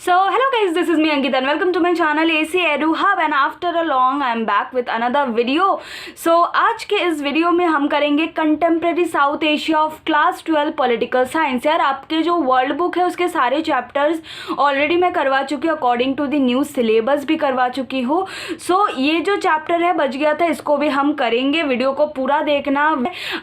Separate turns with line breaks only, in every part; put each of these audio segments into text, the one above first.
So hello guys, this is me Ankita and welcome to my channel AC Edu Hub and after a long I am back with another video. So आज के इस video में हम करेंगे contemporary south Asia of class 12 political science. यार आपके जो world book है उसके सारे चैप्टर्स ऑलरेडी मैं करवा चुकी हूँ, according to the new syllabus भी करवा चुकी हूँ। सो ये जो चैप्टर है बच गया था, इसको भी हम करेंगे। वीडियो को पूरा देखना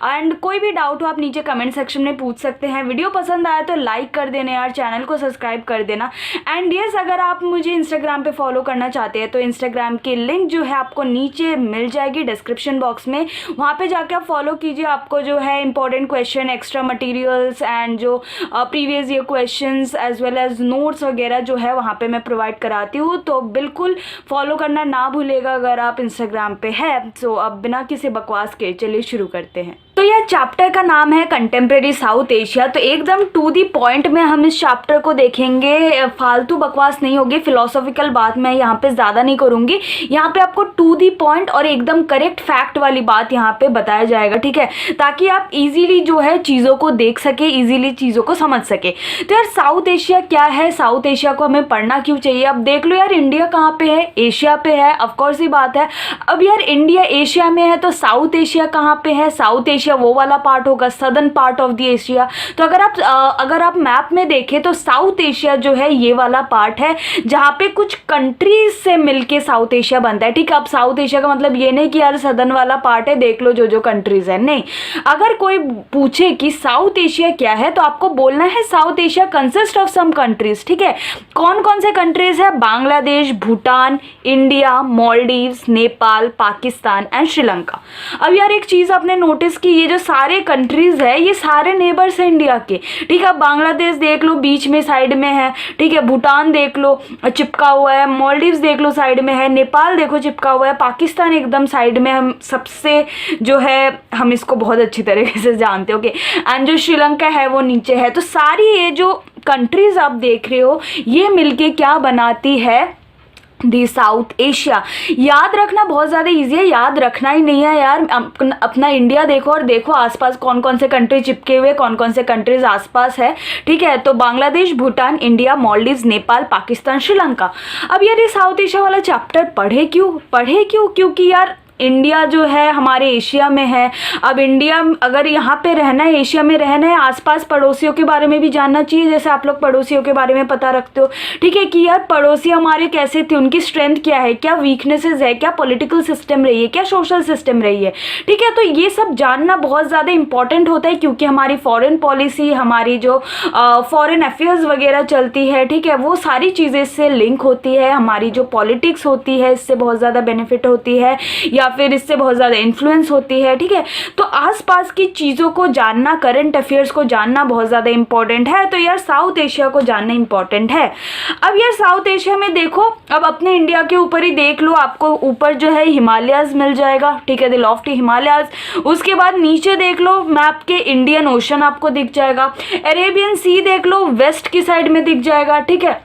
एंड कोई भी डाउट हो आप नीचे कमेंट सेक्शन में पूछ सकते हैं। वीडियो पसंद आया तो लाइक कर देना यार, चैनल को सब्सक्राइब कर देना। एंड यस, अगर आप मुझे इंस्टाग्राम पे फॉलो करना चाहते हैं तो इंस्टाग्राम की लिंक जो है आपको नीचे मिल जाएगी डिस्क्रिप्शन बॉक्स में, वहाँ पे जाके आप फॉलो कीजिए। आपको जो है important question, extra materials and जो previous year questions as well as notes वगैरह जो है वहाँ पे मैं प्रोवाइड कराती हूँ, तो बिल्कुल फॉलो करना ना भूलेगा अगर आप इंस्टाग्राम पे है। सो अब बिना किसी बकवास के चलिए शुरू करते हैं। तो यह चैप्टर का नाम है कंटेम्प्रेरी साउथ एशिया। तो एकदम टू दी पॉइंट में हम इस चैप्टर को देखेंगे, फालतू बकवास नहीं होगी, फिलोसॉफिकल बात मैं यहाँ पे ज़्यादा नहीं करूँगी। यहाँ पे आपको टू दी पॉइंट और एकदम करेक्ट फैक्ट वाली बात यहाँ पे बताया जाएगा, ठीक है, ताकि आप इजीली जो है चीज़ों को देख सके, इजीली चीज़ों को समझ सके। तो यार साउथ एशिया क्या है, साउथ एशिया को हमें पढ़ना क्यों चाहिए? अब देख लो यार, इंडिया कहाँ पे है? एशिया पे है, ऑफकोर्स ही बात है। अब यार इंडिया एशिया में है तो साउथ एशिया कहाँ पे है? साउथ एशिया वो वाला पार्ट होगा, southern part of the Asia. तो अगर आप मैप में देखें तो साउथ एशिया जो है ये वाला पार्ट है जहाँ पे कुछ कंट्रीज से मिलके साउथ एशिया बनता है, ठीक है। अब साउथ एशिया का मतलब ये नहीं कि यार सदर्न वाला पार्ट है, देख लो जो जो कंट्रीज है, नहीं। अगर कोई पूछे कि साउथ एशिया क्या है तो आपको बोलना है South Asia consist of some countries, ठीक है। कौन कौन से कंट्रीज है? Bangladesh, Bhutan, India, Maldives, Nepal, Pakistan and Sri Lanka. अब यार एक चीज आपने नोटिस की, ये जो सारे कंट्रीज है ये सारे नेबर्स हैं इंडिया के, ठीक है। बांग्लादेश देख लो बीच में साइड में है, ठीक है। भूटान देख लो चिपका हुआ है, मालदीव्स देख लो साइड में है, नेपाल देखो चिपका हुआ है, पाकिस्तान एकदम साइड में, हम सबसे जो है हम इसको बहुत अच्छी तरीके से जानते हो, ओके। एंड जो श्रीलंका है वो नीचे है। तो सारी ये जो कंट्रीज आप देख रहे हो ये मिलके क्या बनाती है? दी साउथ एशिया। याद रखना बहुत ज़्यादा इजी है, याद रखना ही नहीं है यार। अपना इंडिया देखो और देखो आसपास कौन कौन से कंट्री चिपके हुए, कौन कौन से कंट्रीज आसपास है, ठीक है। तो बांग्लादेश, भूटान, इंडिया, मालदीव्स, नेपाल, पाकिस्तान, श्रीलंका। अब यार ये साउथ एशिया वाला चैप्टर पढ़े क्यों? क्योंकि यार इंडिया जो है हमारे एशिया में है। अब इंडिया अगर यहाँ पे रहना है, एशिया में रहना है, आसपास पड़ोसियों के बारे में भी जानना चाहिए, जैसे आप लोग पड़ोसियों के बारे में पता रखते हो, ठीक है, कि यार पड़ोसी हमारे कैसे थे, उनकी स्ट्रेंथ क्या है, क्या वीकनेसेस है, क्या पॉलिटिकल सिस्टम रही है, क्या सोशल सिस्टम रही है, ठीक है। तो ये सब जानना बहुत ज़्यादा इंपॉर्टेंट होता है क्योंकि हमारी फॉरेन पॉलिसी, हमारी जो फॉरेन अफेयर्स वगैरह चलती है, ठीक है, वो सारी चीज़ें इससे लिंक होती है। हमारी जो पॉलिटिक्स होती है इससे बहुत ज़्यादा बेनिफिट होती है या फिर इससे बहुत ज़्यादा इन्फ्लुएंस होती है, ठीक है। तो आसपास की चीज़ों को जानना, करंट अफेयर्स को जानना बहुत ज़्यादा इंपॉर्टेंट है। तो यार साउथ एशिया को जानना इंपॉर्टेंट है। अब यार साउथ एशिया में देखो, अब अपने इंडिया के ऊपर ही देख लो, आपको ऊपर जो है हिमालयाज मिल जाएगा, ठीक है, द लॉफ्टी हिमालयाज। उसके बाद नीचे देख लो मैप के इंडियन ओशन आपको दिख जाएगा, अरेबियन सी देख लो वेस्ट की साइड में दिख जाएगा, ठीक है।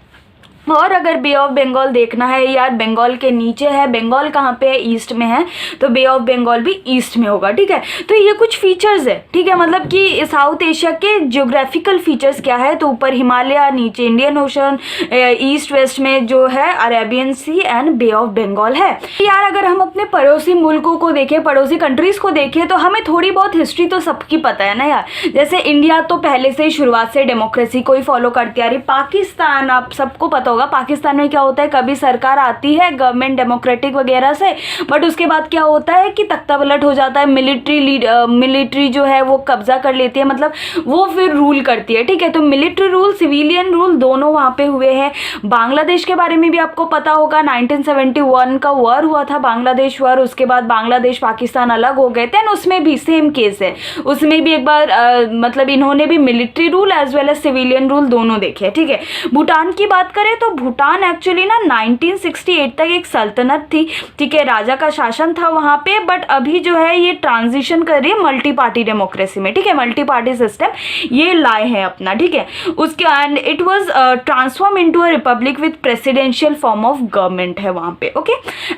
और अगर बे ऑफ बंगाल देखना है, यार बंगाल के नीचे है, बंगाल कहाँ पे है? ईस्ट में है, तो बे ऑफ बंगाल भी ईस्ट में होगा, ठीक है। तो ये कुछ फीचर्स है, ठीक है, मतलब कि साउथ एशिया के ज्योग्राफिकल फीचर्स क्या है? तो ऊपर हिमालय, नीचे इंडियन ओशन, ईस्ट वेस्ट में जो है Arabian sea and bay of Bengal है। यार अगर हम अपने पड़ोसी मुल्कों को देखें, पड़ोसी कंट्रीज को देखें, तो हमें थोड़ी बहुत हिस्ट्री तो सबकी पता है ना यार। जैसे इंडिया तो पहले से ही शुरुआत से डेमोक्रेसी को ही फॉलो करती आ रही। पाकिस्तान आप सबको पता, पाकिस्तान में क्या होता है, कभी सरकार आती है गवर्नमेंट डेमोक्रेटिक वगैरह से, बट उसके बाद क्या होता है कि तख्ता पलट हो जाता है, मिलिट्री जो है वो कब्जा कर लेती है, मतलब वो फिर रूल करती है, ठीक है। तो मिलिट्री रूल, सिविलियन रूल दोनों वहाँ पे हुए हैं। बांग्लादेश के बारे में भी आपको पता होगा, 1971 का वॉर हुआ था, बांग्लादेश वॉर। उसके बाद बांग्लादेश पाकिस्तान अलग हो गए थे, उसमें भी सेम केस है, उसमें भी एक बार मतलब इन्होंने भी military rule as well as civilian rule दोनों देखे, ठीक है। भूटान की बात करें तो भूटान एक्चुअली ना 1968 तक एक सल्तनत थी, ठीक है, राजा का शासन था वहाँ पे, बट अभी जो है ये ट्रांजिशन कर रही है मल्टी पार्टी डेमोक्रेसी में, ठीक है, मल्टी पार्टी सिस्टम ये लाए हैं अपना, ठीक है। उसके and it was transform into a republic with presidential form of government है वहाँ पे, ओके।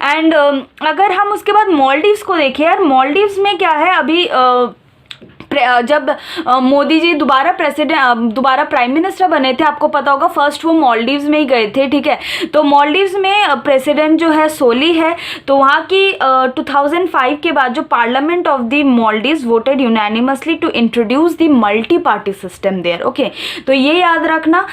एंड अगर हम उसके बाद मालदीव्स को देखें, यार मालदीव्स में क्या है, अभी जब मोदी जी दोबारा प्राइम मिनिस्टर बने थे, आपको पता होगा फर्स्ट वो मालदीव्स में ही गए थे, ठीक है। तो मालदीव्स में प्रेसिडेंट जो है सोली है, तो वहाँ की 2005 के बाद जो parliament of the Maldives voted unanimously to introduce the multi party system there, okay. तो ये याद रखना,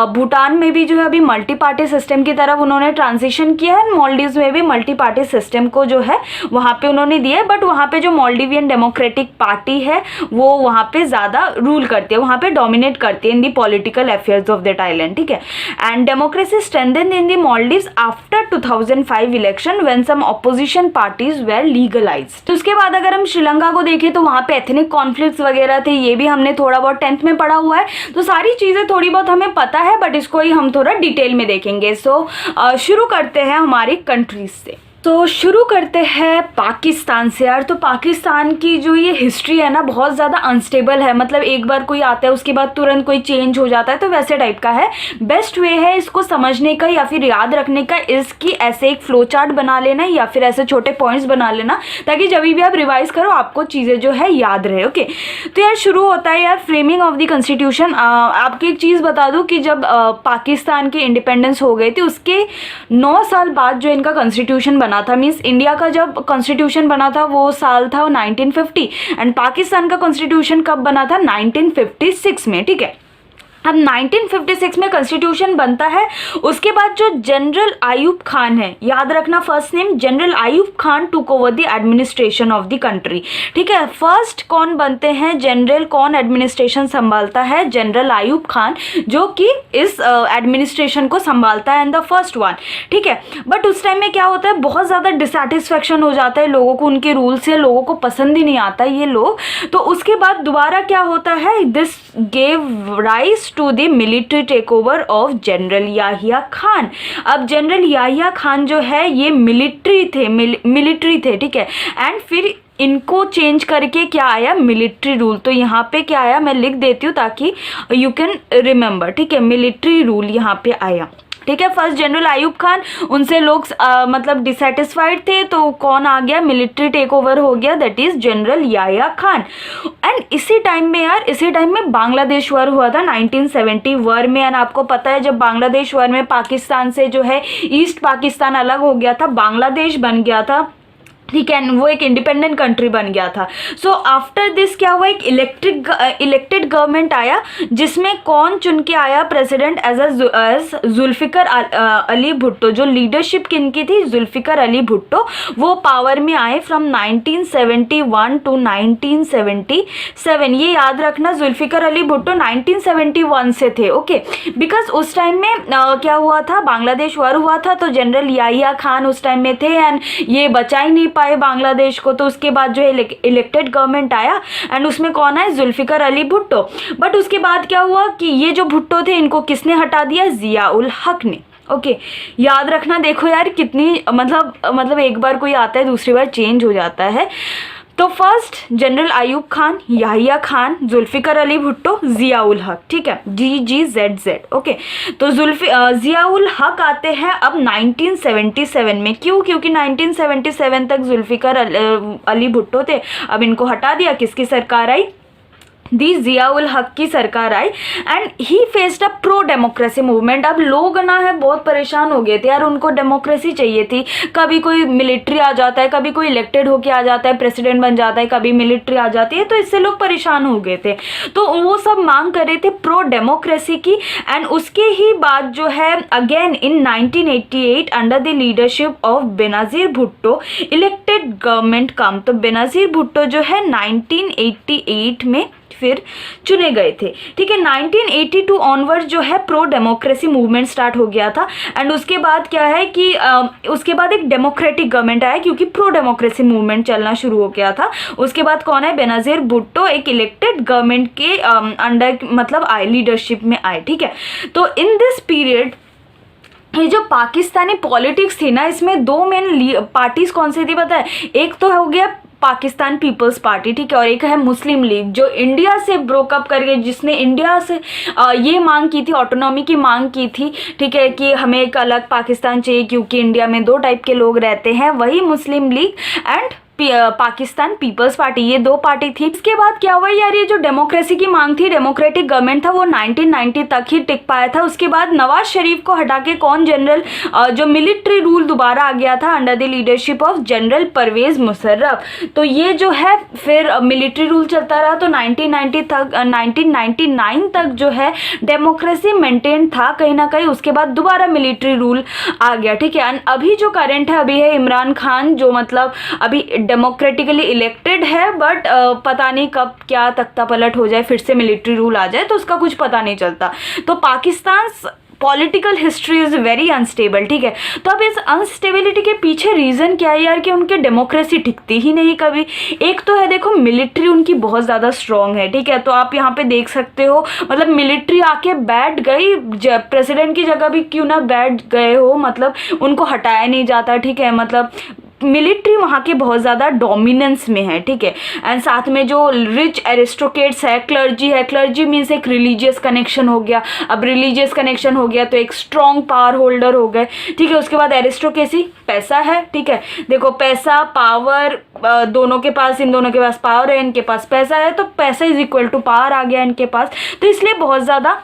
भूटान में भी जो है अभी मल्टी पार्टी सिस्टम की तरफ उन्होंने ट्रांजिशन किया है, मालदीव्स में भी मल्टी पार्टी सिस्टम को जो है वहाँ पे उन्होंने दिया है। बट वहाँ पे जो मालदीवियन डेमोक्रेटिक पार्टी है वो वहाँ पे ज़्यादा रूल करती है, वहाँ पे डोमिनेट करती है in the political affairs of that island, ठीक है। And democracy strengthened in the Maldives after 2005 election when some opposition parties were legalised. तो उसके बाद अगर हम श्रीलंका को देखें तो वहाँ पे एथनिक कॉन्फ्लिक्ट्स वगैरह थे, ये भी हमने थोड़ा बहुत 10th में पढ़ा हुआ है, तो सारी चीज़ें थोड़ी बहुत हमें पता है, बट इसको ही हम थोड़ा डिटेल में देखेंगे। सो शुरू करते हैं हमारी कंट्रीज से। तो शुरू करते हैं पाकिस्तान से यार। तो पाकिस्तान की जो ये हिस्ट्री है ना, बहुत ज़्यादा अनस्टेबल है, मतलब एक बार कोई आता है उसके बाद तुरंत कोई चेंज हो जाता है, तो वैसे टाइप का है। बेस्ट वे है इसको समझने का या फिर याद रखने का, इसकी ऐसे एक फ्लो चार्ट बना लेना या फिर ऐसे छोटे पॉइंट्स बना लेना, ताकि जब भी आप रिवाइज करो आपको चीज़ें जो है याद रहे, ओके। तो यार शुरू होता है यार फ्रेमिंग ऑफ द कॉन्स्टिट्यूशन। आपकी एक चीज़ बता दूँ कि जब पाकिस्तान की इंडिपेंडेंस हो गई थी उसके 9 साल बाद जो इनका कॉन्स्टिट्यूशन बना था, मीन्स इंडिया का जब कॉन्स्टिट्यूशन बना था वो साल था 1950, एंड पाकिस्तान का कॉन्स्टिट्यूशन कब बना था 1956 में, ठीक है। अब 1956 में कॉन्स्टिट्यूशन बनता है, उसके बाद जो जनरल आयूब खान है, याद रखना first name, general Ayub Khan took over the administration of the country, ठीक है। फर्स्ट कौन बनते हैं जनरल, कौन एडमिनिस्ट्रेशन संभालता है, जनरल आयूब खान, जो कि इस एडमिनिस्ट्रेशन को संभालता है, एंड द फर्स्ट वन, ठीक है। बट उस टाइम में क्या होता है, बहुत ज़्यादा डिसैटिस्फैक्शन हो जाता है लोगों को उनके रूल से, लोगों को पसंद ही नहीं आता ये लोग। तो उसके बाद दोबारा क्या होता है, this gave rise to the military take over of general Yahya Khan. अब जनरल याहिया खान जो है ये मिलिट्री थे, ठीक है। एंड फिर इनको चेंज करके क्या आया, मिलिट्री रूल। तो यहाँ पे क्या आया, मैं लिख देती हूँ ताकि यू कैन रिमेंबर, ठीक है। मिलिट्री रूल यहाँ पे आया, ठीक है। फर्स्ट जनरल आयूब खान, उनसे लोग मतलब डिसैटिस्फाइड थे, तो कौन आ गया, मिलिट्री टेक ओवर हो गया, that is general Yahya Khan. And इसी टाइम में बांग्लादेश वॉर हुआ था 1970 वॉर में। एंड आपको पता है जब बांग्लादेश वॉर में पाकिस्तान से जो है ईस्ट पाकिस्तान अलग हो गया था, बांग्लादेश बन गया था, ठीक है, वो एक इंडिपेंडेंट कंट्री बन गया था। सो आफ्टर दिस क्या हुआ, एक इलेक्टेड गवर्नमेंट आया, जिसमें कौन चुन के आया प्रेसिडेंट एज जुल्फिकर अली भुट्टो। जो लीडरशिप किनकी थी, जुल्फिकर अली भुट्टो, वो पावर में आए फ्रॉम 1971 टू 1977। ये याद रखना, जुल्फिकर अली भुट्टो 1971 से थे, ओके। बिकॉज उस टाइम में क्या हुआ था, बांग्लादेश वॉर हुआ था, तो जनरल याहिया खान उस टाइम में थे, एंड ये बचा ही नहीं पाए बांग्लादेश को। तो उसके बाद जो है इलेक्टेड गवर्नमेंट आया, एंड उसमें कौन है, जुल्फिकर अली भुट्टो। बट उसके बाद क्या हुआ कि ये जो भुट्टो थे इनको किसने हटा दिया, जिया उल हक ने, ओके। याद रखना, देखो यार कितनी मतलब एक बार कोई आता है दूसरी बार चेंज हो जाता है। तो फर्स्ट जनरल आयूब खान, याहिया खान, जुल्फिकर अली भुट्टो, जिया उल हक, ठीक है, GGZZ, ओके। तो जिया उल हक आते हैं अब 1977 में। क्यों, क्योंकि 1977 तक जुल्फिकर अली भुट्टो थे, अब इनको हटा दिया, किसकी सरकार आई, दी जिया उल हक की सरकार आई, and he faced a pro democracy movement. अब लोग ना है बहुत परेशान हो गए थे यार, उनको डेमोक्रेसी चाहिए थी। कभी कोई मिलिट्री आ जाता है, कभी कोई इलेक्टेड होके आ जाता है, प्रेसिडेंट बन जाता है, कभी मिलिट्री आ जाती है, तो इससे लोग परेशान हो गए थे। तो वो सब मांग कर रहे थे प्रो डेमोक्रेसी की। एंड उसके ही बाद जो है again in 1988 under the leadership of Benazir Bhutto elected government came. तो बेनज़ीर भुट्टो जो है 1988 में फिर चुने गए थे, ठीक है। 1982 ऑनवर्ड जो है प्रो डेमोक्रेसी मूवमेंट स्टार्ट हो गया था। एंड उसके बाद क्या है कि उसके बाद एक डेमोक्रेटिक गवर्नमेंट आया, क्योंकि प्रो डेमोक्रेसी मूवमेंट चलना शुरू हो गया था। उसके बाद कौन है, बेनज़ीर भुट्टो एक इलेक्टेड गवर्नमेंट के अंडर मतलब आए, लीडरशिप में आए, ठीक है। तो इन दिस पीरियड ये जो पाकिस्तानी पॉलिटिक्स थी ना, इसमें दो मेन पार्टीज कौन सी थी पता है, एक तो हो गया पाकिस्तान पीपल्स पार्टी, ठीक है, और एक है मुस्लिम लीग, जो इंडिया से ब्रोकअप करके, जिसने इंडिया से ये मांग की थी, ऑटोनॉमी की मांग की थी, ठीक है, कि हमें एक अलग पाकिस्तान चाहिए क्योंकि इंडिया में 2 टाइप के लोग रहते हैं, वही मुस्लिम लीग एंड पाकिस्तान पीपल्स पार्टी, ये दो पार्टी थी। इसके बाद क्या हुआ यार, ये जो डेमोक्रेसी की मांग थी, डेमोक्रेटिक गवर्नमेंट था, वो 1990 तक ही टिक पाया था। उसके बाद नवाज शरीफ को हटा के कौन जनरल जो मिलिट्री रूल दोबारा आ गया था under the leadership of general Pervez Musharraf. तो ये जो है फिर मिलिट्री रूल चलता रहा। तो 1999 तक जो है डेमोक्रेसी मेंटेन था कहीं ना कहीं। उसके बाद दोबारा मिलिट्री रूल आ गया, ठीक है। अभी जो करंट है अभी है इमरान खान, जो मतलब अभी डेमोक्रेटिकली इलेक्टेड है, बट पता नहीं कब क्या तख्ता पलट हो जाए, फिर से मिलिट्री रूल आ जाए, तो उसका कुछ पता नहीं चलता। तो Pakistan political history is very unstable, ठीक है। तो अब इस अनस्टेबिलिटी के पीछे रीज़न क्या है यार, कि उनके डेमोक्रेसी टिकती ही नहीं कभी। एक तो है देखो, मिलिट्री उनकी बहुत ज़्यादा स्ट्रॉन्ग है, ठीक है। तो आप यहाँ पे देख सकते हो, मतलब मिलिट्री आके बैठ गई, प्रेसिडेंट की जगह भी क्यों ना बैठ गए हो, मतलब उनको हटाया नहीं जाता, ठीक है। मतलब मिलिट्री वहाँ के बहुत ज़्यादा डोमिनेंस में है, ठीक है। एंड साथ में जो रिच एरिस्टोक्रेट्स है, क्लर्जी मीन्स एक रिलीजियस कनेक्शन हो गया। अब रिलीजियस कनेक्शन हो गया तो एक स्ट्रॉन्ग पावर होल्डर हो गए, ठीक है। उसके बाद एरिस्टोक्रेसी, पैसा है, ठीक है। देखो पैसा पावर दोनों के पास, इन दोनों के पास पावर है, इनके पास पैसा है, तो पैसा इज इक्वल टू पावर आ गया इनके पास। तो इसलिए बहुत ज़्यादा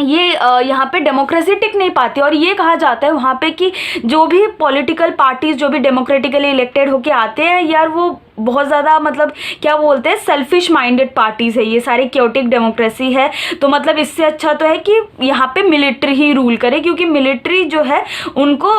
ये यहाँ पे डेमोक्रेसी टिक नहीं पाती। और ये कहा जाता है वहाँ पे कि जो भी पॉलिटिकल पार्टीज जो भी डेमोक्रेटिकली इलेक्टेड होके आते हैं यार, वो बहुत ज़्यादा मतलब क्या बोलते हैं, सेल्फिश माइंडेड पार्टीज़ है, ये सारी क्योटिक डेमोक्रेसी है। तो मतलब इससे अच्छा तो है कि यहाँ पे मिलिट्री ही रूल करे, क्योंकि मिलिट्री जो है उनको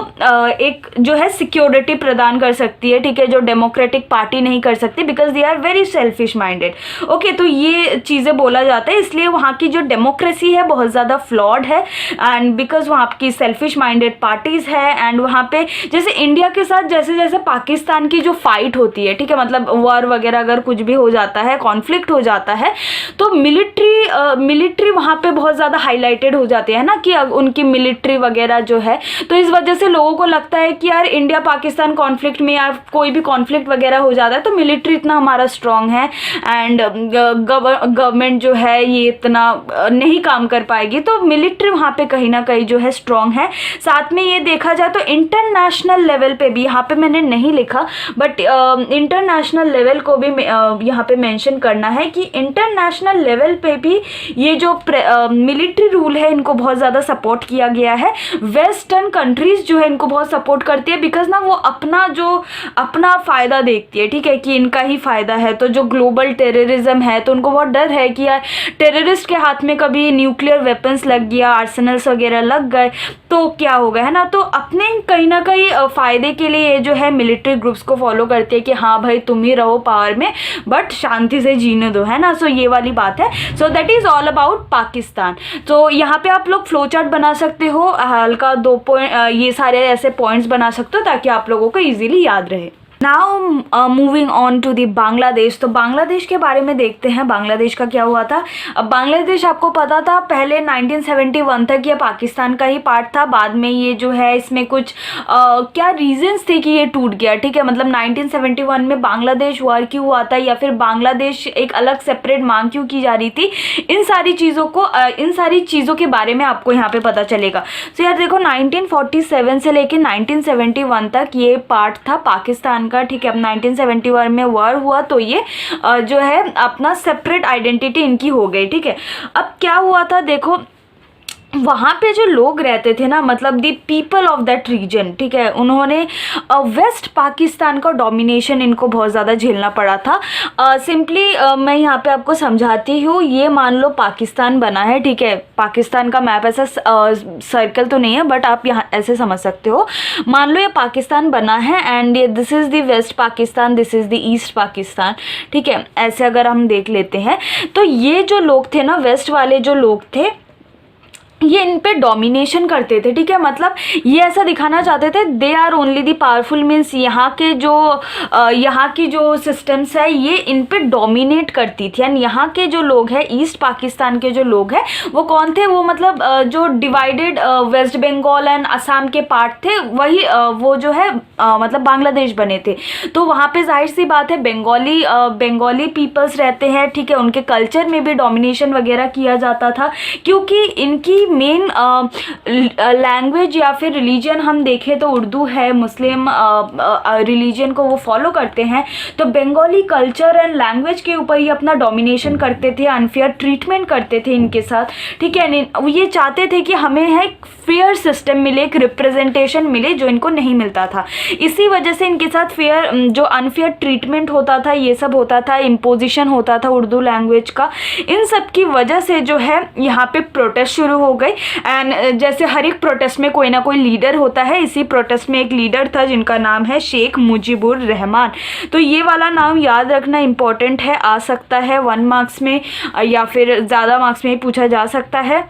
एक जो है सिक्योरिटी प्रदान कर सकती है, ठीक है, जो डेमोक्रेटिक पार्टी नहीं कर सकती, because they are very selfish minded. Okay, तो ये चीज़ें बोला जाता है, इसलिए वहाँ की जो डेमोक्रेसी है बहुत ज़्यादा फ्लॉड है। एंड बिकॉज वहाँ की सेल्फिश माइंडेड पार्टीज़ है। एंड वहाँ पे जैसे इंडिया के साथ जैसे जैसे पाकिस्तान की जो फाइट होती है, ठीक है, मतलब वॉर वगैरह अगर कुछ भी हो जाता है, कॉन्फ्लिक्ट हो जाता है, तो मिलिट्री वहाँ पे बहुत ज़्यादा हाईलाइटेड हो जाती है ना, कि उनकी मिलिट्री वगैरह जो है। तो इस वजह से लोगों को लगता है कि यार इंडिया पाकिस्तान कॉन्फ्लिक्ट में या कोई भी कॉन्फ्लिक्ट वगैरह हो जाता है तो मिलिट्री इतना हमारा स्ट्रांग है एंड गवर्नमेंट जो है ये इतना नहीं काम कर पाएगी। तो मिलिट्री वहाँ पे कहीं ना कहीं जो है स्ट्रांग है। साथ में ये देखा जाए तो इंटरनेशनल लेवल पे भी, यहाँ पे मैंने नहीं लिखा बट इंटरनेशनल लेवल को भी यहाँ पे मेंशन करना है कि इंटरनेशनल लेवल पे भी ये जो मिलिट्री रूल है इनको बहुत ज़्यादा सपोर्ट किया गया है। वेस्टर्न कंट्रीज जो है इनको बहुत सपोर्ट करती है, बिकॉज ना वो अपना फ़ायदा देखती है, ठीक है, कि इनका ही फ़ायदा है। तो जो ग्लोबल टेररिज्म है तो उनको बहुत डर है कि यार टेररिस्ट के हाथ में कभी न्यूक्लियर वेपन्स लग गया, आर्सेनल्स वगैरह लग गए तो क्या होगा, है ना। तो अपने कहीं ना कहीं फ़ायदे के लिए ये जो है मिलिट्री ग्रुप्स को फॉलो करती है कि हाँ भाई तुम ही रहो पावर में बट शांति से जीने दो, है ना। सो ये वाली बात है। So that is all about Pakistan. तो यहाँ पे आप लोग फ्लो चार्ट बना सकते हो, हल्का 2 पॉइंट ये सारे ऐसे पॉइंट्स बना सकते हो ताकि आप लोगों को ईजिली याद रहे। Now moving on to the Bangladesh. तो बांग्लादेश के बारे में देखते हैं, बांग्लादेश का क्या हुआ था। अब बांग्लादेश आपको पता था पहले 1971 तक ये पाकिस्तान का ही पार्ट था। बाद में ये जो है इसमें कुछ क्या रीजंस थे कि ये टूट गया, ठीक है। मतलब 1971 में बांग्लादेश वॉर क्यों हुआ था या फिर बांग्लादेश एक अलग सेपरेट मांग क्यों की जा रही थी, इन सारी चीज़ों के बारे में आपको यहाँ पे पता चलेगा। तो यार देखो 1947 से लेकर 1971 तक ये पार्ट था पाकिस्तान का, ठीक है। अब 1971 में वॉर हुआ तो ये जो है अपना सेपरेट आइडेंटिटी इनकी हो गई, ठीक है। अब क्या हुआ था देखो, वहाँ पे जो लोग रहते थे ना, मतलब the people of that region, ठीक है, उन्होंने वेस्ट पाकिस्तान का डोमिनेशन इनको बहुत ज़्यादा झेलना पड़ा था। सिंपली मैं यहाँ पे आपको समझाती हूँ। ये मान लो पाकिस्तान बना है, ठीक है, पाकिस्तान का मैप ऐसा सर्कल तो नहीं है बट आप यहाँ ऐसे समझ सकते हो। मान लो ये पाकिस्तान बना है and this is the west Pakistan, this is the east Pakistan, ठीक है। ऐसे अगर हम देख लेते हैं तो ये जो लोग थे ना, वेस्ट वाले जो लोग थे, ये इन पे डोमिनेशन करते थे, ठीक है। मतलब ये ऐसा दिखाना चाहते थे they are only the powerful, means यहाँ की जो सिस्टम्स है ये इन पे डोमिनेट करती थी। एंड यहाँ के जो लोग हैं, ईस्ट पाकिस्तान के जो लोग हैं, वो कौन थे, वो मतलब जो divided west Bengal and Assam के पार्ट थे, वही वो जो है मतलब बांग्लादेश बने थे। तो वहाँ पे जाहिर सी बात है बंगाली पीपल्स रहते हैं, ठीक है। उनके कल्चर में भी डोमिनेशन वगैरह किया जाता था क्योंकि इनकी मेन लैंग्वेज या फिर रिलीजन हम देखें तो उर्दू है, मुस्लिम रिलीजन को वो फॉलो करते हैं, तो बंगाली कल्चर एंड लैंग्वेज के ऊपर ही अपना डोमिनेशन करते थे, अनफेयर ट्रीटमेंट करते थे इनके साथ, ठीक है। ये चाहते थे कि हमें है फेयर सिस्टम मिले, एक रिप्रेजेंटेशन मिले जो इनको नहीं मिलता था। इसी वजह से इनके साथ फेयर जो अनफेयर ट्रीटमेंट होता था, ये सब होता था, इम्पोजिशन होता था उर्दू लैंग्वेज का, इन सब की वजह से जो है यहाँ पे प्रोटेस्ट शुरू हो गई। एंड जैसे हर एक प्रोटेस्ट में कोई ना कोई लीडर होता है, इसी प्रोटेस्ट में एक लीडर था जिनका नाम है शेख मुजीबुर रहमान। तो ये वाला नाम याद रखना इम्पॉर्टेंट है, आ सकता है 1 मार्क्स में या फिर ज़्यादा मार्क्स में पूछा जा सकता है।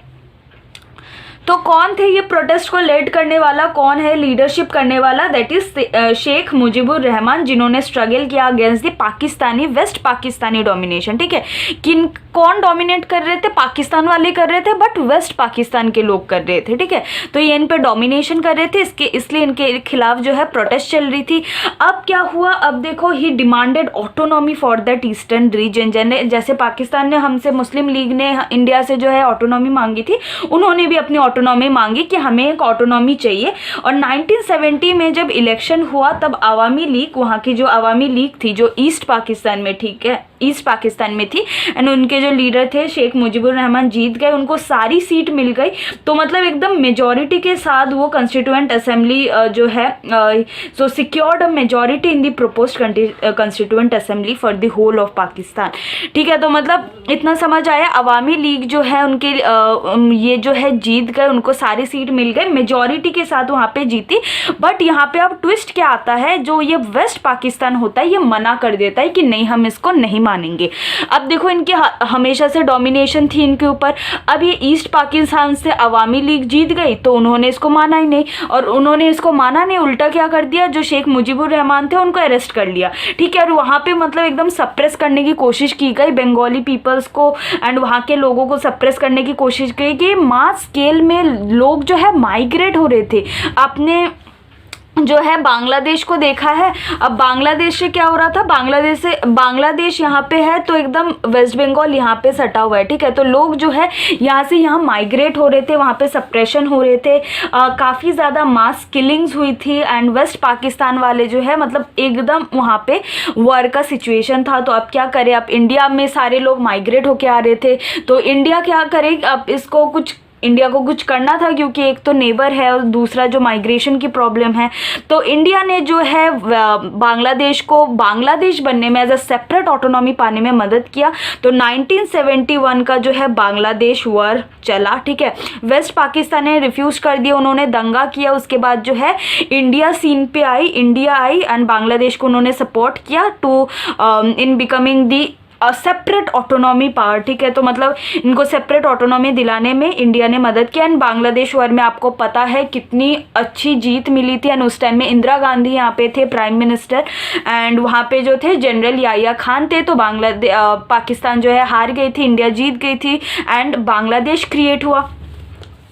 तो कौन थे ये प्रोटेस्ट को लीड करने वाला, कौन है लीडरशिप करने वाला? दैट इज शेख मुजीबुर रहमान, जिन्होंने स्ट्रगल किया against the Pakistani, west Pakistani domination, ठीक है। कौन डोमिनेट कर रहे थे? पाकिस्तान वाले कर रहे थे, बट वेस्ट पाकिस्तान के लोग कर रहे थे, ठीक है। तो ये इन पे डोमिनेशन कर रहे थे, इसलिए इनके खिलाफ जो है प्रोटेस्ट चल रही थी। अब क्या हुआ? अब देखो, he demanded autonomy for that eastern region. जैसे पाकिस्तान ने हमसे, मुस्लिम लीग ने इंडिया से जो है ऑटोनॉमी मांगी थी, उन्होंने भी अपनी ऑटोनॉमी मांगी कि हमें एक ऑटोनॉमी चाहिए। और 1970 में जब इलेक्शन हुआ, तब अवामी लीग, वहाँ की जो अवामी लीग थी जो ईस्ट पाकिस्तान में, ठीक है, ईस्ट पाकिस्तान में थी, एंड उनके जो लीडर थे शेख मुजीबुर रहमान जीत गए, उनको सारी सीट मिल गई। तो मतलब एकदम मेजॉरिटी के साथ वो कॉन्स्टिट्यूएंट असेंबली जो है, so secured a majority in the proposed constituent assembly for the whole of Pakistan, ठीक है। तो मतलब इतना समझ आया, अवामी लीग जो है उनके ये जो है जीत गए, उनको सारी सीट मिल गई, मेजॉरिटी के साथ वहाँ पे जीती। बट यहाँ पे अब ट्विस्ट क्या आता है, जो ये वेस्ट पाकिस्तान होता है ये मना कर देता है कि नहीं, हम इसको नहीं मानेंगे। अब देखो, इनके हमेशा से डोमिनेशन थी इनके ऊपर। अब ये ईस्ट पाकिस्तान से अवामी लीग जीत गई, तो उन्होंने इसको माना ही नहीं, और उन्होंने इसको माना नहीं, उल्टा क्या कर दिया, जो शेख मुजीबुर रहमान थे उनको अरेस्ट कर लिया, ठीक है। और वहाँ पे मतलब एकदम सप्रेस करने की कोशिश की गई बंगाली पीपल्स को, एंड वहाँ के लोगों को सप्रेस करने की कोशिश की गई। मास स्केल में लोग जो है माइग्रेट हो रहे थे। आपने जो है बांग्लादेश को देखा है, अब बांग्लादेश से क्या हो रहा था, बांग्लादेश यहाँ पे है, तो एकदम वेस्ट बंगाल यहाँ पे सटा हुआ है, ठीक है। तो लोग जो है यहाँ से यहाँ माइग्रेट हो रहे थे, वहाँ पे सप्रेशन हो रहे थे, काफ़ी ज़्यादा मास किलिंग्स हुई थी, एंड वेस्ट पाकिस्तान वाले जो है मतलब एकदम वहाँ पे वॉर का सिचुएशन था। तो अब क्या करें, अब इंडिया में सारे लोग माइग्रेट होके आ रहे थे, तो इंडिया क्या करे, अब इसको इंडिया को कुछ करना था, क्योंकि एक तो नेबर है और दूसरा जो माइग्रेशन की प्रॉब्लम है। तो इंडिया ने जो है बांग्लादेश को बांग्लादेश बनने में, एज अ सेपरेट ऑटोनॉमी पाने में मदद किया। तो 1971 का जो है बांग्लादेश वॉर चला, ठीक है। वेस्ट पाकिस्तान ने रिफ्यूज कर दिया, उन्होंने दंगा किया। उसके बाद जो है इंडिया सीन पे आई, इंडिया आई, एंड बांग्लादेश को उन्होंने सपोर्ट किया to in becoming the separate autonomy power, ठीक है। तो मतलब इनको सेपरेट ऑटोनॉमी दिलाने में इंडिया ने मदद किया। एंड बांग्लादेश वॉर में आपको पता है कितनी अच्छी जीत मिली थी, एंड उस टाइम में इंदिरा गांधी यहाँ पे थे प्राइम मिनिस्टर, एंड वहाँ पे जो थे जनरल याहिया खान थे। तो पाकिस्तान जो है हार गई थी, इंडिया जीत गई थी, एंड बांग्लादेश क्रिएट हुआ।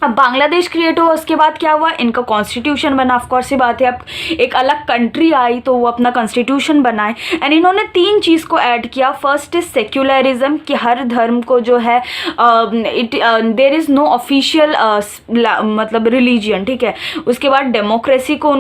अब बांग्लादेश क्रिएट हुआ, उसके बाद क्या हुआ, इनका कॉन्स्टिट्यूशन बना। ऑफ कोर्स सी बात है, अब एक अलग कंट्री आई तो वो अपना कॉन्स्टिट्यूशन बनाए, एंड इन्होंने 3 चीज़ को ऐड किया। फर्स्ट इज सेक्युलरिज्म, कि हर धर्म को जो है देयर इज़ नो ऑफिशियल मतलब रिलीजियन, ठीक है। उसके बाद डेमोक्रेसी को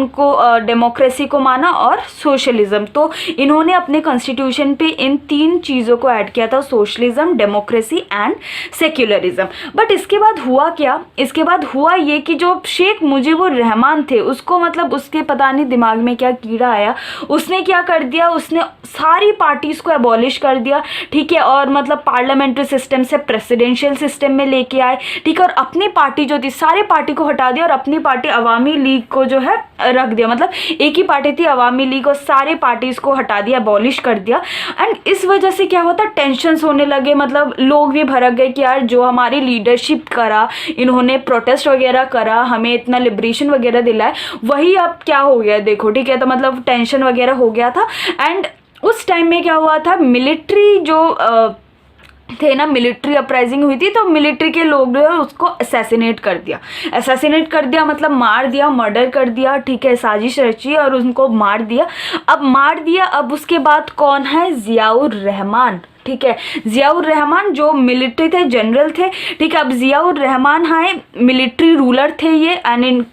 डेमोक्रेसी को माना, और सोशलिज्म। तो इन्होंने अपने कॉन्स्टिट्यूशन पे इन 3 चीज़ों को ऐड किया था, socialism, democracy and secularism. But इसके बाद हुआ क्या, इसके बाद हुआ ये कि जो शेख मुजीबुर रहमान थे, उसको मतलब उसके पता नहीं दिमाग में क्या कीड़ा आया, उसने क्या कर दिया, उसने सारी पार्टीज को एबॉलिश कर दिया, ठीक है। और मतलब पार्लियामेंट्री सिस्टम से प्रेसिडेंशियल सिस्टम में लेके आए, ठीक है। और अपनी पार्टी जो थी, सारी पार्टी को हटा दिया, और अपनी पार्टी अवामी लीग को जो है रख दिया। मतलब एक ही पार्टी थी अवामी लीग, और सारे पार्टीज को हटा दिया, एबॉलिश कर दिया। एंड इस वजह से क्या होता, टेंशन्स होने लगे, मतलब लोग भी भड़क गए कि यार जो हमारी लीडरशिप करा, इन्होंने प्रोटेस्ट वगैरह करा, हमें इतना लिबरेशन वगैरह दिलाए, वही अब क्या हो गया देखो, ठीक है। तो मतलब टेंशन वगैरह हो गया था। एंड उस टाइम में क्या हुआ था, मिलिट्री जो थे ना, मिलिट्री अपराइजिंग हुई थी, तो मिलिट्री के लोग जो है उसको असैसिनेट कर दिया, मतलब मार दिया, मर्डर कर दिया, ठीक है। साजिश रची और उनको मार दिया। अब उसके बाद कौन है, जियाउर रहमान, ठीक है। ज़ियाउर रहमान जो मिलिट्री थे, जनरल थे, ठीक है। अब ज़ियाउर रहमान आए, मिलिट्री रूलर थे ये, एंड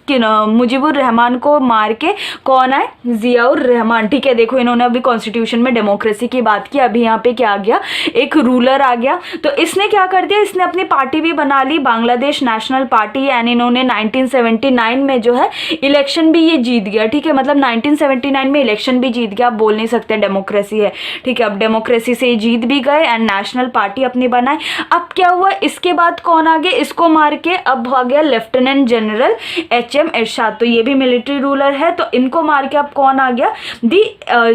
मुजीबुर रहमान को मार के कौन आए? ज़ियाउर रहमान, ठीक है। देखो इन्होंने अभी कॉन्स्टिट्यूशन में डेमोक्रेसी की बात की, अभी यहाँ पे क्या आ गया? एक रूलर आ गया। तो इसने क्या कर दिया? इसने अपनी पार्टी भी बना ली, बांग्लादेश नेशनल पार्टी, एंड इन्होंने 1979 में जो है इलेक्शन भी ये जीत गया, ठीक है। मतलब 1979 में इलेक्शन भी जीत गया, आप बोल नहीं सकते डेमोक्रेसी है, ठीक है। अब डेमोक्रेसी से जीत भी गए एंड नेशनल पार्टी अपनी बनाई। अब क्या हुआ? इसके बाद कौन आ गया? इसको मार के अब आ गया लेफ्टिनेंट जनरल HM इरशाद। तो ये भी मिलिट्री रूलर है, तो इनको मार के अब कौन आ गया? दी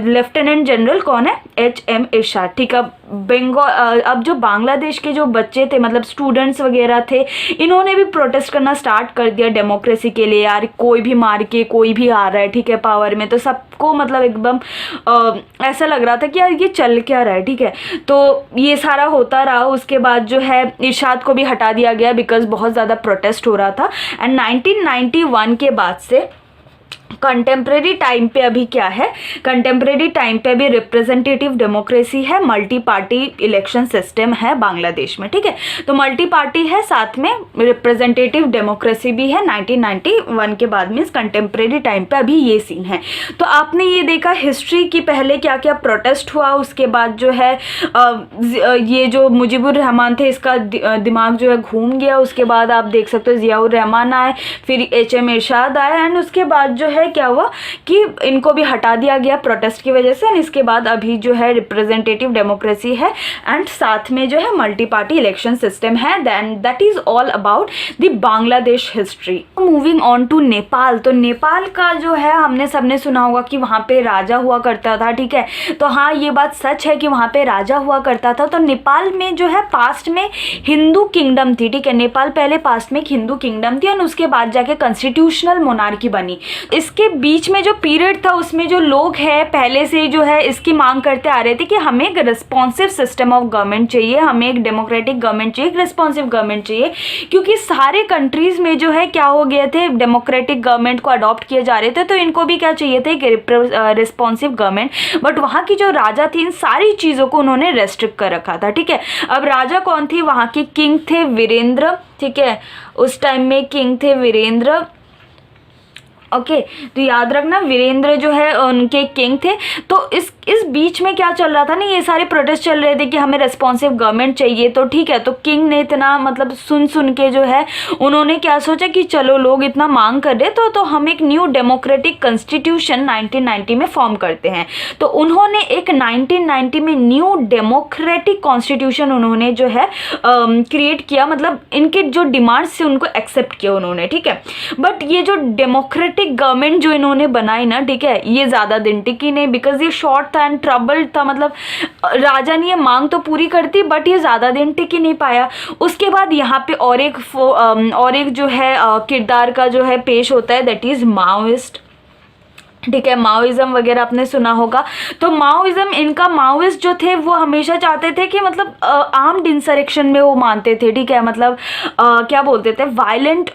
लेफ्टिनेंट जनरल कौन है? HM इरशाद, ठीक है। बंगाल, अब जो बांग्लादेश के जो बच्चे थे, मतलब स्टूडेंट्स वगैरह थे, इन्होंने भी प्रोटेस्ट करना स्टार्ट कर दिया डेमोक्रेसी के लिए। यार कोई भी मार के कोई भी आ रहा है, ठीक है, पावर में, तो सबको मतलब एकदम ऐसा लग रहा था कि यार ये चल क्या रहा है, ठीक है। तो ये सारा होता रहा। उसके बाद जो है इरशाद को भी हटा दिया गया बिकॉज बहुत ज़्यादा प्रोटेस्ट हो रहा था। एंड 1991 के बाद से कंटेम्प्रेरी टाइम पे अभी क्या है? कंटेम्प्रेरी टाइम पे अभी रिप्रेजेंटेटिव डेमोक्रेसी है, मल्टी पार्टी इलेक्शन सिस्टम है बांग्लादेश में, ठीक है। तो मल्टी पार्टी है, साथ में रिप्रेजेंटेटिव डेमोक्रेसी भी है 1991 के बाद, मीन्स कंटेम्प्रेरी टाइम पे अभी ये सीन है। तो आपने ये देखा हिस्ट्री की पहले क्या क्या प्रोटेस्ट हुआ, उसके बाद जो है ये जो मुजीबुर रहमान थे इसका दिमाग जो है घूम गया। उसके बाद आप देख सकते हो ज़ियाउर रहमान आए, फिर HM इरशाद आए, एंड उसके बाद जो है क्या हुआ कि इनको भी हटा दिया गया प्रोटेस्ट की वजह से। इसके बाद अभी जो है रिप्रेजेंटेटिव डेमोक्रेसी है एंड साथ में जो है मल्टी पार्टी इलेक्शन सिस्टम है। Then that is all about the Bangladesh history. Moving on to Nepal. तो नेपाल का जो है हमने सबने सुना होगा कि वहाँ पे राजा हुआ करता था, ठीक है। तो हाँ, ये बात सच है कि वहाँ पे राजा हुआ करता था। तो नेपाल में जो है पास्ट में हिंदू किंगडम थी, ठीक है। नेपाल पहले पास्ट में एक हिंदू किंगडम थी और उसके बाद जाके कॉन्स्टिट्यूशनल मोनार्की बनी। इसके बीच में जो पीरियड था उसमें जो लोग हैं पहले से जो है इसकी मांग करते आ रहे थे कि हमें एक रिस्पॉन्सिव सिस्टम ऑफ गवर्नमेंट चाहिए, हमें एक डेमोक्रेटिक गवर्नमेंट चाहिए, एक रिस्पॉन्सिव गवर्नमेंट चाहिए, क्योंकि सारे कंट्रीज में जो है क्या हो गए थे, डेमोक्रेटिक गवर्नमेंट को अडॉप्ट किए जा रहे थे। तो इनको भी क्या चाहिए थे, एक रिस्पॉन्सिव गवर्नमेंट। बट वहाँ की जो राजा थी इन सारी चीज़ों को उन्होंने रेस्ट्रिक्ट कर रखा था, ठीक है। अब राजा कौन थी? वहाँ के किंग थे वीरेंद्र, ठीक है। उस टाइम में किंग थे वीरेंद्र, ओके। तो याद रखना वीरेंद्र जो है उनके किंग थे। तो इस बीच में क्या चल रहा था ना, ये सारे प्रोटेस्ट चल रहे थे कि हमें रेस्पॉन्सिव गवर्नमेंट चाहिए। तो ठीक है, तो किंग ने इतना मतलब सुन के जो है उन्होंने क्या सोचा कि चलो लोग इतना मांग कर रहे तो हम एक न्यू डेमोक्रेटिक कॉन्स्टिट्यूशन 1990 में फॉर्म करते हैं। तो उन्होंने एक 1990 में न्यू डेमोक्रेटिक कॉन्स्टिट्यूशन उन्होंने जो है क्रिएट किया, मतलब इनके जो डिमांड्स थे उनको एक्सेप्ट किया उन्होंने, ठीक है। बट ये जो डेमोक्रेटिक गवर्नमेंट जो इन्होंने बनाई ना, ठीक है, ये ज़्यादा दिन टिकी नहीं बिकॉज ये शॉर्ट था एंड ट्रबल्ड था। मतलब राजा ने ये मांग तो पूरी कर दी बट ये ज़्यादा दिन टिक ही नहीं पाया। उसके बाद यहाँ पे और एक जो है किरदार का जो है पेश होता है, दैट इज़ माओइस्ट, ठीक है। माओइज्म वगैरह आपने सुना होगा। तो माओइज्म, इनका माओइस्ट जो थे वो हमेशा चाहते थे कि मतलब आर्म्ड इंसरेक्शन में वो मानते थे, ठीक है। मतलब क्या बोलते थे, वायलेंट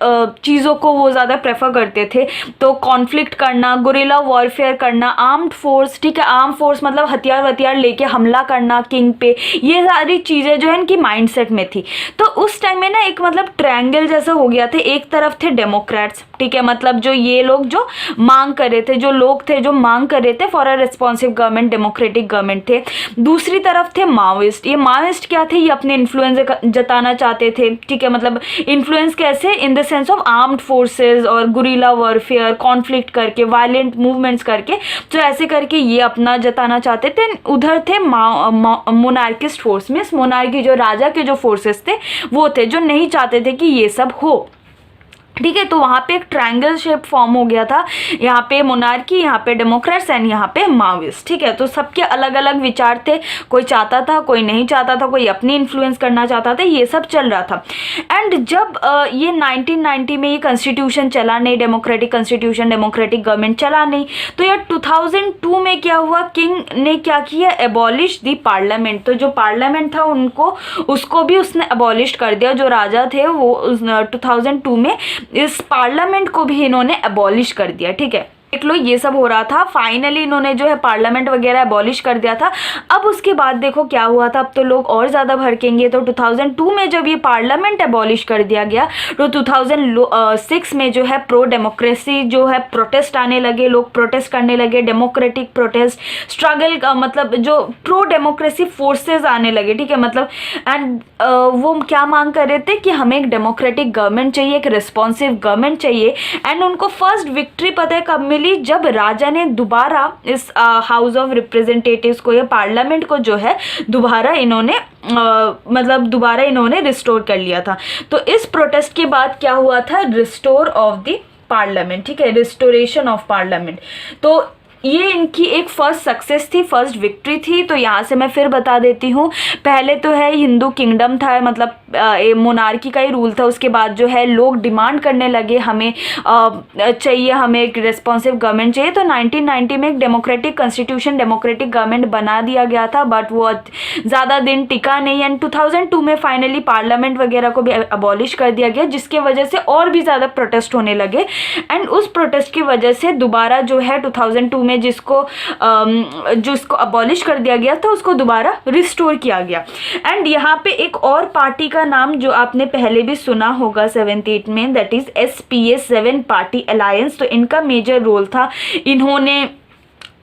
चीज़ों को वो ज़्यादा प्रेफर करते थे। तो कॉन्फ्लिक्ट करना, गुरिल्ला वॉरफेयर करना, आर्म्ड फोर्स, ठीक है। आर्म फोर्स मतलब हथियार लेके हमला करना किंग पे, ये सारी चीज़ें जो है इनकी माइंडसेट में थी। तो उस टाइम में ना एक मतलब ट्रायंगल जैसा हो गया था। एक तरफ थे डेमोक्रेट्स, ठीक है, मतलब जो ये लोग जो मांग कर रहे थे, जो लोग थे जो मांग कर रहे थे for a responsive government, democratic government थे। दूसरी तरफ थे माओइस्ट। ये माओइस्ट क्या थे, ये अपने इन्फ्लुएंस जताना चाहते थे, ठीक है। मतलब इन्फ्लुएंस कैसे, in the sense of armed forces और गुरिल्ला वॉरफेयर, कॉन्फ्लिक्ट करके, वायलेंट मूवमेंट्स करके, तो ऐसे करके ये अपना जताना चाहते थे। उधर थे मोनार्किस्ट फोर्स में, मोनार्की जो राजा के जो फोर्सेस थे वो थे जो नहीं चाहते थे कि ये सब हो, ठीक है। तो वहाँ पे एक ट्रायंगल शेप फॉर्म हो गया था, यहाँ पे मोनार्की, यहाँ पे डेमोक्रेट्स एंड यहाँ पे माओइस्ट, ठीक है। तो सबके अलग अलग विचार थे, कोई चाहता था, कोई नहीं चाहता था, कोई अपनी इन्फ्लुएंस करना चाहता था, ये सब चल रहा था। एंड जब ये 1990 में ये कॉन्स्टिट्यूशन चला नहीं, डेमोक्रेटिक कॉन्स्टिट्यूशन, डेमोक्रेटिक गवर्नमेंट चला नहीं, तो यार 2002 में क्या हुआ, किंग ने क्या किया, एबॉलिश दी पार्लियामेंट। तो जो पार्लियामेंट था उसको भी उसने एबॉलिश कर दिया। जो राजा थे वो 2002 में इस पार्लियामेंट को भी इन्होंने एबॉलिश कर दिया, ठीक है। देख लो ये सब हो रहा था। फाइनली इन्होंने जो है पार्लियामेंट वगैरह अबॉलिश कर दिया था। अब उसके बाद देखो क्या हुआ था, अब तो लोग और ज़्यादा भड़केंगे। तो 2002 में जब ये पार्लियामेंट अबॉलिश कर दिया गया तो 2006 में जो है प्रो डेमोक्रेसी जो है प्रोटेस्ट आने लगे, लोग प्रोटेस्ट करने लगे, डेमोक्रेटिक प्रोटेस्ट स्ट्रगल का मतलब जो प्रो डेमोक्रेसी फोर्सेज आने लगे, ठीक है, मतलब एंड वो क्या मांग कर रहे थे कि हमें एक डेमोक्रेटिक गवर्नमेंट चाहिए, एक रिस्पॉन्सिव गवर्नमेंट चाहिए। एंड उनको फर्स्ट विक्ट्री पता है कब मिली, जब राजा ने दोबारा इस हाउस ऑफ रिप्रेजेंटेटिव्स को या पार्लियामेंट को जो है दोबारा इन्होंने मतलब दोबारा इन्होंने रिस्टोर कर लिया था। तो इस प्रोटेस्ट के बाद क्या हुआ था, रिस्टोर ऑफ द पार्लियामेंट, ठीक है, रिस्टोरेशन ऑफ पार्लियामेंट। तो ये इनकी एक फर्स्ट सक्सेस थी, फर्स्ट विक्ट्री थी। तो यहाँ से मैं फिर बता देती हूँ, पहले तो है हिंदू किंगडम था, मतलब मोनार्की का ही रूल था। उसके बाद जो है लोग डिमांड करने लगे हमें चाहिए, हमें एक रिस्पॉन्सिव गवर्नमेंट चाहिए। तो 1990 में एक डेमोक्रेटिक कॉन्स्टिट्यूशन, डेमोक्रेटिक गवर्नमेंट बना दिया गया था, बट वो ज़्यादा दिन टिका नहीं। एंड 2002 में फाइनली पार्लियामेंट वगैरह को भी अबॉलिश कर दिया गया, जिसके वजह से और भी ज़्यादा प्रोटेस्ट होने लगे। एंड उस प्रोटेस्ट की वजह से दोबारा जो है 2002 में जिसको अबॉलिश कर दिया गया था उसको दोबारा रिस्टोर किया गया। एंड यहाँ पे एक और पार्टी का नाम जो आपने पहले भी सुना होगा 78 में, that is SPS 7 party alliance. तो इनका मेजर रोल था, इन्होंने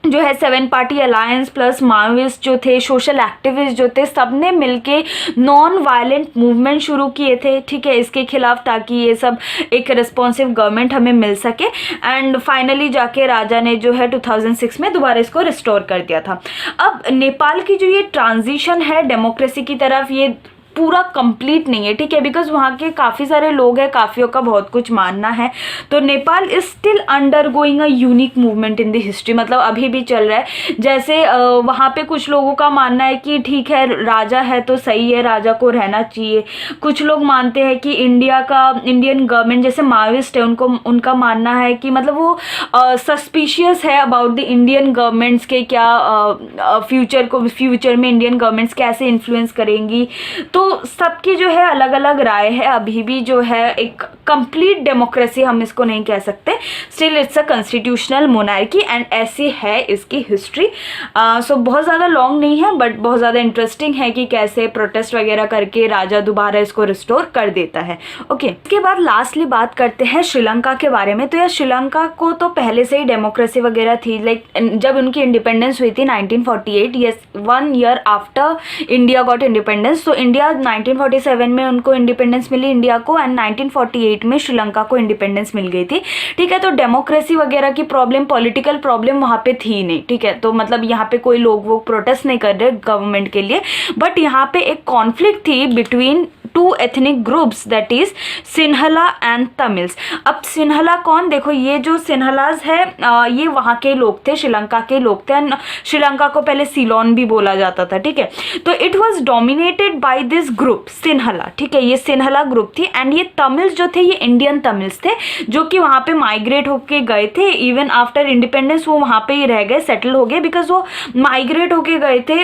जो है 7 पार्टी अलायंस प्लस माओइस्ट जो थे, सोशल एक्टिविस्ट जो थे, सबने मिलके नॉन वायलेंट मूवमेंट शुरू किए थे, ठीक है, इसके खिलाफ, ताकि ये सब एक रिस्पॉन्सिव गवर्नमेंट हमें मिल सके। एंड फाइनली जाके राजा ने जो है 2006 में दोबारा इसको रिस्टोर कर दिया था। अब नेपाल की जो ये ट्रांजिशन है डेमोक्रेसी की तरफ, ये पूरा कंप्लीट नहीं है, ठीक है, बिकॉज वहाँ के काफ़ी सारे लोग हैं, काफ़ियों का बहुत कुछ मानना है। तो Nepal is still under going a unique movement in the history, मतलब अभी भी चल रहा है। जैसे वहाँ पे कुछ लोगों का मानना है कि ठीक है राजा है तो सही है, राजा को रहना चाहिए। कुछ लोग मानते हैं कि इंडियन गवर्नमेंट जैसे माओइस्ट है, उनका मानना है कि मतलब वो सस्पिशियस है अबाउट द इंडियन गवर्नमेंट्स के, क्या फ्यूचर में इंडियन गवर्नमेंट्स कैसे इन्फ्लुएंस करेंगी। तो सबकी जो है अलग अलग राय है। अभी भी जो है एक कंप्लीट डेमोक्रेसी हम इसको नहीं कह सकते, still it's a constitutional monarchy and ऐसी है इसकी हिस्ट्री। सो बहुत ज़्यादा लॉन्ग नहीं है, बट बहुत ज़्यादा इंटरेस्टिंग है कि कैसे प्रोटेस्ट वगैरह करके राजा दोबारा इसको रिस्टोर कर देता है। ओके, इसके बाद लास्टली बात करते हैं श्रीलंका के बारे में। तो यार श्रीलंका को तो पहले से ही डेमोक्रेसी वगैरह थी, लाइक जब उनकी इंडिपेंडेंस हुई थी 1948, yes 1 year after India got independence. तो इंडिया 1947 में उनको इंडिपेंडेंस मिली इंडिया को, एंड 1948 में श्रीलंका को इंडिपेंडेंस मिल गई थी, ठीक है। तो डेमोक्रेसी वगैरह की प्रॉब्लम, पॉलिटिकल प्रॉब्लम वहाँ पे थी नहीं, ठीक है। तो मतलब यहाँ पे कोई लोग वो प्रोटेस्ट नहीं कर रहे गवर्नमेंट के लिए, बट यहाँ पे एक कॉन्फ्लिक्ट थी between 2 ethnic groups, that is Sinhala and Tamils. अब सिन्हला कौन, देखो ये जो सिन्हलाज है ये वहाँ के लोग थे, श्रीलंका के लोग थे, एंड श्रीलंका को पहले सिलोन भी बोला जाता था, ठीक है। तो it was dominated by this group Sinhala, ठीक है, ये सिन्हला ग्रुप थी। एंड ये तमिल्स जो थे ये इंडियन तमिल्स थे, जो कि वहाँ पे माइग्रेट होके गए थे। इवन आफ्टर इंडिपेंडेंस वो वहाँ पे ही रह गए, सेटल हो गए, बिकॉज वो माइग्रेट होके गए थे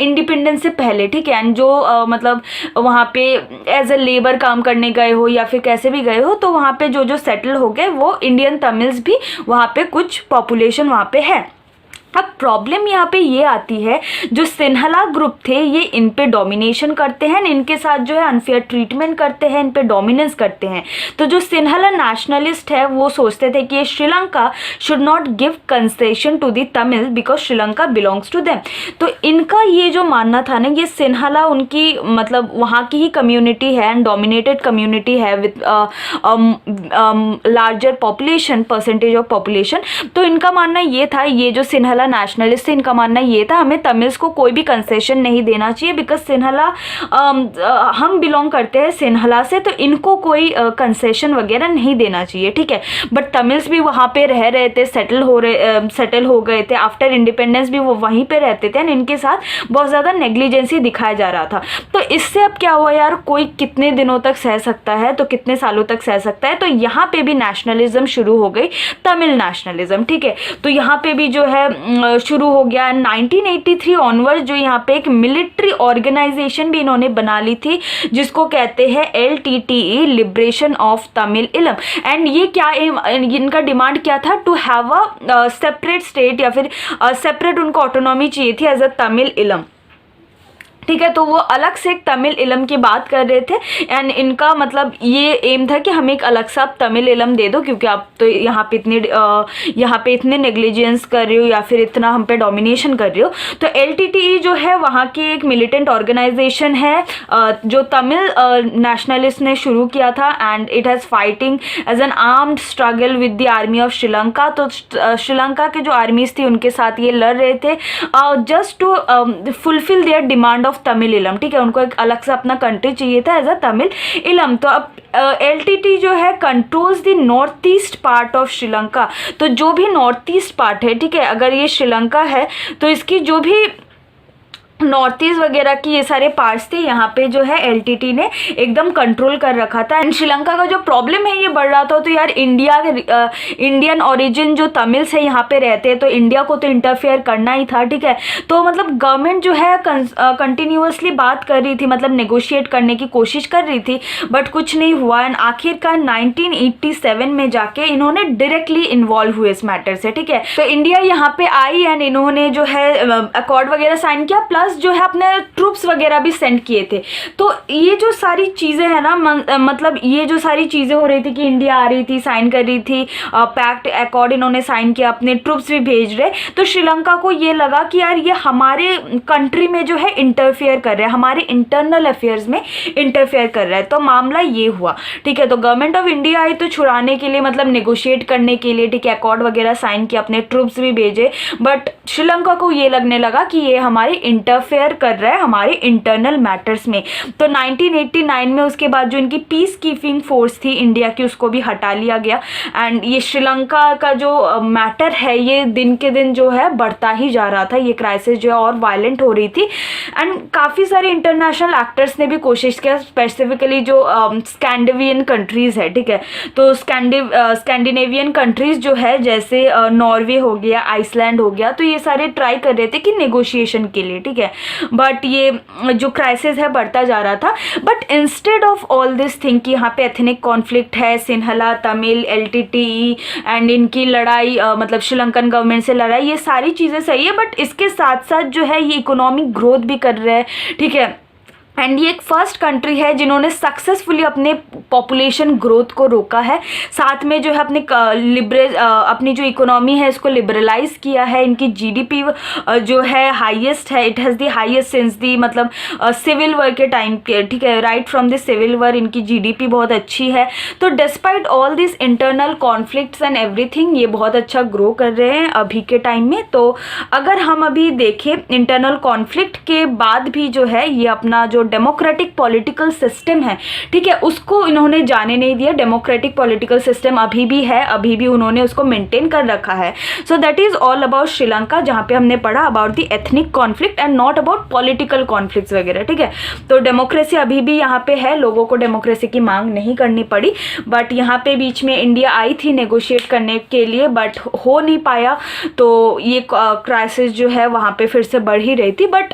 इंडिपेंडेंस से पहले, ठीक है। एंड जो मतलब वहाँ पे एज ए लेबर काम करने गए हो या फिर कैसे भी गए हो, तो वहाँ पे जो सेटल हो गए वो इंडियन तमिल्स भी वहाँ पे कुछ पॉपुलेशन वहाँ पे है। अब प्रॉब्लम यहाँ पे ये आती है, जो सिन्हला ग्रुप थे ये इन पे डोमिनेशन करते हैं, इनके साथ जो है अनफेयर ट्रीटमेंट करते हैं, इन पे डोमिनेंस करते हैं। तो जो सिन्हला नेशनलिस्ट है वो सोचते थे कि Sri Lanka should not give concession to the Tamil because Sri Lanka belongs to them. तो इनका ये जो मानना था ना, ये सिन्हला उनकी मतलब वहाँ की ही कम्युनिटी है एंड डोमिनेटेड कम्युनिटी है with larger population, percentage of population. तो इनका मानना ये था, ये जो सिन्हला नेशनलिस्ट थे, इनका मानना ये था हमें तमिल्स को कोई भी कंसेशन नहीं देना चाहिए, बिकॉज सिन्हला हम बिलोंग करते हैं सिन्हला से, तो इनको कोई कंसेशन वगैरह नहीं देना चाहिए, ठीक है। बट तमिल्स भी वहाँ पे रह रहे थे, सेटल हो गए थे, आफ्टर इंडिपेंडेंस भी वो वहीं पे रहते थे, इनके साथ बहुत ज़्यादा नेग्लिजेंसी दिखाया जा रहा था। तो इससे अब क्या हुआ यार, कोई कितने दिनों तक सह सकता है, तो कितने सालों तक सह सकता है। तो यहाँ पे भी नेशनलिज्म शुरू हो गई, तमिल नेशनलिज्म, ठीक है। तो यहाँ पे भी जो है शुरू हो गया। 1983 ऑनवर्ड जो यहाँ पे एक मिलिट्री ऑर्गेनाइजेशन भी इन्होंने बना ली थी जिसको कहते हैं LTTE, लिबरेशन ऑफ तमिल इलम। एंड ये क्या इनका डिमांड क्या था, to have a separate state या फिर सेपरेट उनको ऑटोनॉमी चाहिए थी एज अ तमिल इलम। ठीक है, तो वो अलग से एक तमिल इलम की बात कर रहे थे एंड इनका मतलब ये एम था कि हमें एक अलग सा तमिल इलम दे दो क्योंकि आप तो यहाँ पे इतने नेग्लिजेंस कर रहे हो या फिर इतना हम पे डोमिनेशन कर रहे हो। तो LTTE जो है वहाँ की एक मिलिटेंट ऑर्गेनाइजेशन है जो तमिल नेशनलिस्ट ने शुरू किया था and it has fighting as an armed struggle with the army of Sri Lanka. तो श्रीलंका के जो आर्मीज थी उनके साथ ये लड़ रहे थे just to fulfil their demand of Tamil Eelam. ठीक है, उनको एक अलग से अपना कंट्री चाहिए था एज अ तमिल इलम। तो अब LTT जो है controls the north east part of Sri Lanka. तो जो भी नॉर्थ ईस्ट पार्ट है, ठीक है, अगर ये श्रीलंका है तो इसकी जो भी नॉर्थ ईस्ट वगैरह की ये सारे पार्ट्स थे यहाँ पे जो है LTT ने एकदम कंट्रोल कर रखा था। एंड श्रीलंका का जो प्रॉब्लम है ये बढ़ रहा था, तो यार इंडियन ओरिजिन जो तमिल्स है यहाँ पे रहते हैं तो इंडिया को तो इंटरफेयर करना ही था। ठीक है, तो मतलब गवर्नमेंट जो है कंटिन्यूसली बात कर रही थी, मतलब नेगोशिएट करने की कोशिश कर रही थी बट कुछ नहीं हुआ। एंड आखिरकार 1987 में जाके इन्होंने डायरेक्टली इन्वॉल्व हुए इस मैटर से। ठीक है, तो इंडिया यहाँ पे आई एंड इन्होंने जो है अकॉर्ड वगैरह साइन किया, प्लस जो है अपने ट्रूप्स वगैरह भी सेंड किए थे। तो ये जो सारी चीज़ें हैं ना, मतलब ये जो सारी चीज़ें हो रही थी कि इंडिया आ रही थी, साइन कर रही थी, पैक्ट अकॉर्ड इन्होंने साइन किया, अपने ट्रूप्स भी भेज रहे, तो श्रीलंका को ये लगा कि यार ये हमारे कंट्री में जो है इंटरफेयर कर रहा है, हमारे इंटरनल अफेयर्स में इंटरफेयर कर रहा है। तो मामला ये हुआ। ठीक है, तो गवर्नमेंट ऑफ इंडिया आई तो छुड़ाने के लिए, मतलब नेगोशिएट करने के लिए, ठीक है, अकॉर्ड वगैरह साइन किया, अपने ट्रूप्स भी भेजे, बट श्रीलंका को ये लगने लगा कि ये हमारी इंटरफेयर कर रहा है हमारे इंटरनल मैटर्स में। तो 1989 में उसके बाद जो इनकी पीस कीपिंग फोर्स थी इंडिया की उसको भी हटा लिया गया। एंड ये श्रीलंका का जो मैटर है ये दिन के दिन जो है बढ़ता ही जा रहा था, ये क्राइसिस जो है और वायलेंट हो रही थी। एंड काफ़ी सारे इंटरनेशनल एक्टर्स ने भी कोशिश किया, स्पेसिफिकली जो स्कैंडिनेवियन कंट्रीज़ है, ठीक है, तो स्कैंडिनेवियन कंट्रीज़ जो है जैसे नॉर्वे हो गया, आइसलैंड हो गया, तो ये सारे ट्राई कर रहे थे कि नेगोशिएशन के लिए। ठीक है, बट ये जो क्राइसिस है बढ़ता जा रहा था। But instead of all this thing कि यहाँ पे एथनिक कॉन्फ्लिक्ट है, सिन्हला, तमिल, LTTE एंड इनकी लड़ाई, मतलब श्रीलंकन गवर्नमेंट से लड़ाई, ये सारी चीज़ें सही है, बट इसके साथ साथ जो है ये इकोनॉमिक ग्रोथ भी कर रहे हैं। ठीक है, एंड ये एक फर्स्ट कंट्री है जिन्होंने सक्सेसफुली अपने पॉपुलेशन ग्रोथ को रोका है, साथ में जो है अपनी जो इकोनॉमी है इसको लिबरलाइज किया है। इनकी GDP जो है हाईएस्ट है, it has the highest since the, मतलब सिविल वॉर के टाइम के। ठीक है, right from the civil war इनकी GDP बहुत अच्छी है। तो despite all this internal conflicts and everything ये बहुत अच्छा ग्रो कर रहे हैं अभी के टाइम में। तो अगर हम अभी देखें इंटरनल कॉन्फ्लिक्ट के बाद भी जो है ये अपना जो डेमोक्रेटिक पॉलिटिकल सिस्टम है, ठीक है, उसको इन्होंने जाने नहीं दिया। डेमोक्रेटिक पॉलिटिकल सिस्टम अभी भी है, अभी भी उन्होंने उसको मेंटेन कर रखा है। So that is all about Sri Lanka, जहाँ पे हमने पढ़ा about the ethnic conflict and not about political conflicts वगैरह। ठीक है, तो डेमोक्रेसी अभी भी यहाँ पे है, लोगों को डेमोक्रेसी की मांग नहीं करनी पड़ी। बट यहाँ पे बीच में इंडिया आई थी नेगोशिएट करने के लिए, बट हो नहीं पाया, तो ये क्राइसिस जो है वहाँ पे फिर से बढ़ ही रही थी। बट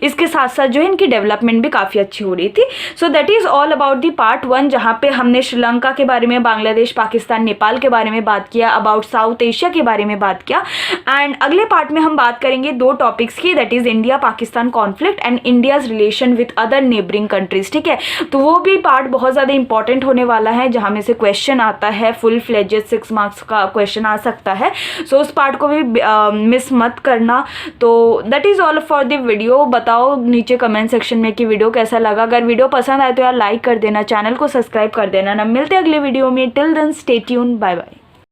इसके साथ साथ जो है इनकी डेवलपमेंट भी काफ़ी अच्छी हो रही थी। So that is all about the part 1, जहाँ पे हमने श्रीलंका के बारे में, बांग्लादेश, पाकिस्तान, नेपाल के बारे में बात किया, अबाउट साउथ एशिया के बारे में बात किया। एंड अगले पार्ट में हम बात करेंगे 2 टॉपिक्स की, that is India Pakistan conflict and India's relation with other neighbouring countries. ठीक है, तो वो भी पार्ट बहुत ज़्यादा इंपॉर्टेंट होने वाला है, जहाँ में से क्वेश्चन आता है, फुल फ्लेजेड 6 मार्क्स का क्वेश्चन आ सकता है। सो उस पार्ट को भी मिस मत करना। तो that is all for the video. बताओ नीचे कमेंट सेक्शन में कि वीडियो कैसा लगा। अगर वीडियो पसंद आए तो यार लाइक कर देना, चैनल को सब्सक्राइब कर देना ना। मिलते हैं अगले वीडियो में, till then stay tuned, bye bye.